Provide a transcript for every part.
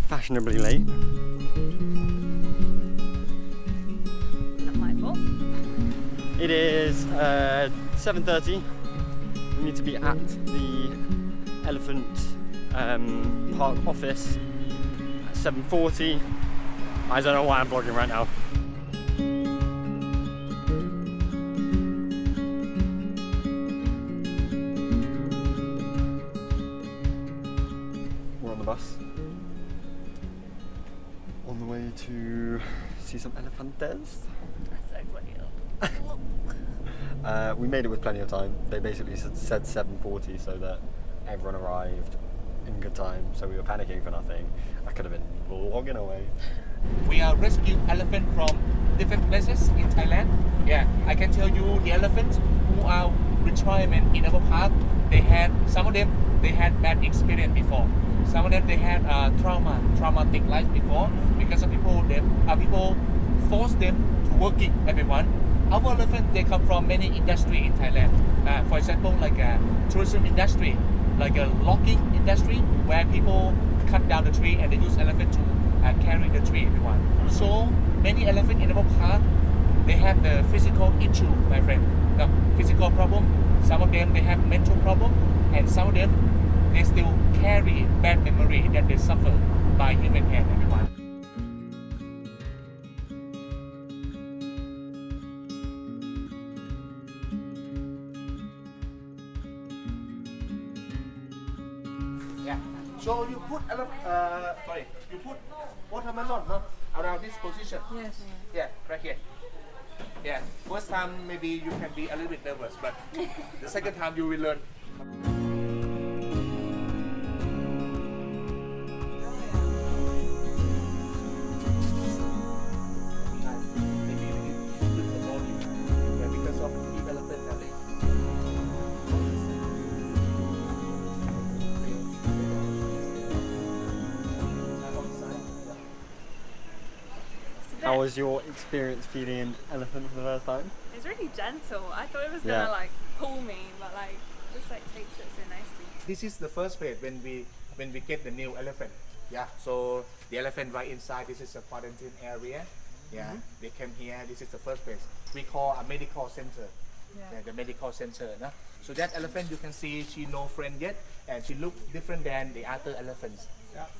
fashionably late. Not my fault. It is 7:30. We need to be at the Elephant Park office at 7:40. I don't know why I'm vlogging right now. We're on the bus. On the way to see some elephantes. That's so funny. We made it with plenty of time. They basically said 7:40 so that everyone arrived in good time, so we were panicking for nothing. I could have been vlogging away. We are rescue elephant from different places in Thailand. Yeah, I can tell you the elephants who are retirement in our park, some of them had bad experience before. Some of them they had traumatic life before because of people force them to working. Everyone, our elephant they come from many industry in Thailand. For example, like a tourism industry, like a logging industry where people cut down the tree and they use elephant to carry the tree. Everyone. So many elephant in our park they have the physical issue, my friend. The physical problem. Some of them they have mental problem, and some of them they still carry bad memory that they suffer by human hand. Everyone. Yeah. So you put you put watermelon, no, around this position. Yes. Yeah, right here. Yeah. First time maybe you can be a little bit nervous, but the second time you will learn. Because of the elephant alley. How was your experience feeding an elephant for the first time? It's really gentle. I thought it was Yeah. gonna like pull me, but like just like takes it so nicely. This is the first place when we get the new elephant. Yeah. So the elephant right inside. This is a quarantine area. Yeah. They came here. This is the first place. We call a medical center. Yeah, the medical center. No? So that elephant you can see she no friend yet, and she look different than the other elephants.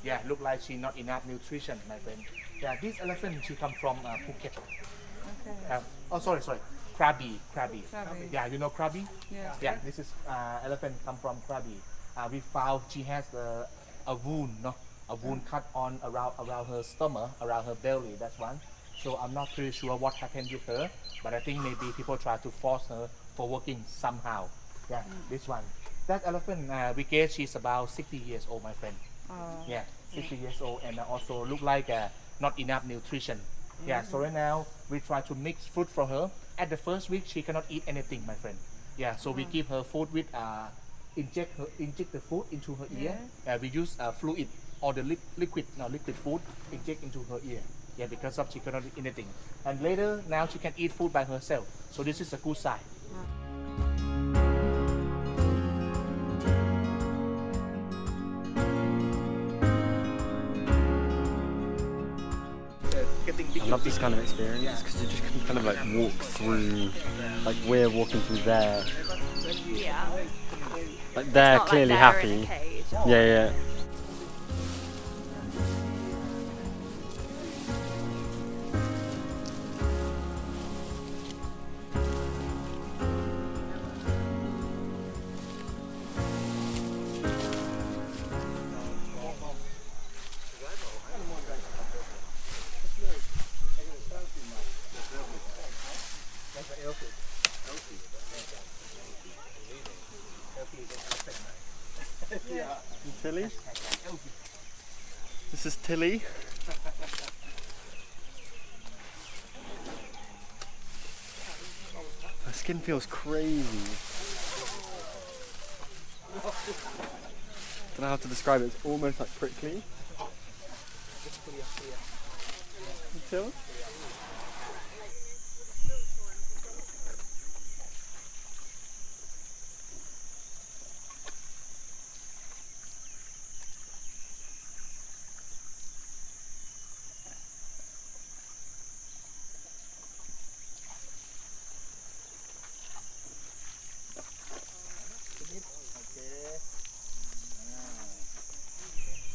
Yeah. Look like she not enough nutrition, my friend. Yeah. This elephant she come from Phuket. Okay. Oh sorry. Krabi. Krabi. Yeah, you know Krabi? Yeah. Yeah, this is elephant come from Krabi. We found she has a wound, no? A wound cut on around her stomach, around her belly. That's one. So I'm not pretty sure what happened with her, but I think maybe people try to force her for working somehow. Yeah, this one. That elephant, we guess she's about 60 years old, my friend. Yeah, 60 years old, and also look like not enough nutrition. Yeah, so right now we try to mix food for her. At the first week, she cannot eat anything, my friend. Yeah, so we give her food with inject the food into her ear. We use fluid or the liquid food inject into her ear. Yeah, because of she cannot eat anything. And later, now she can eat food by herself. So this is a good sign. I love this kind of experience because you just can kind of like walk through, like we're walking through there. Yeah. Like they're Not clearly like they're happy. in a cage. Yeah. Tilly? This is Tilly. Her skin feels crazy. Don't know how to describe it. It's almost like prickly. Till?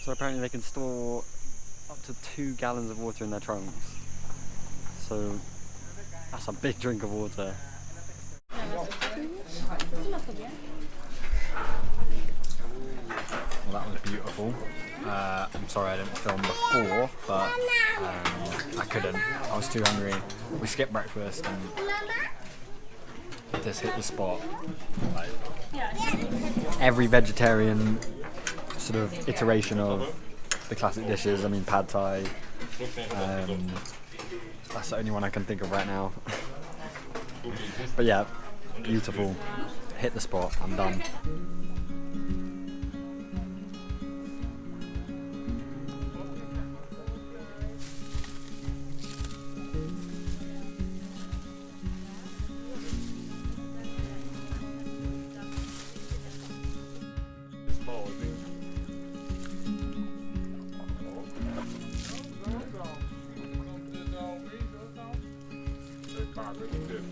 So apparently they can store up to 2 gallons of water in their trunks. So that's a big drink of water. Well, that was beautiful. I'm sorry I didn't film before, but I couldn't. I was too hungry. We skipped breakfast and just hit the spot. Like, every vegetarian sort of iteration of the classic dishes. I mean, pad thai. That's the only one I can think of right now. But yeah, beautiful. Hit the spot. I'm done. Good.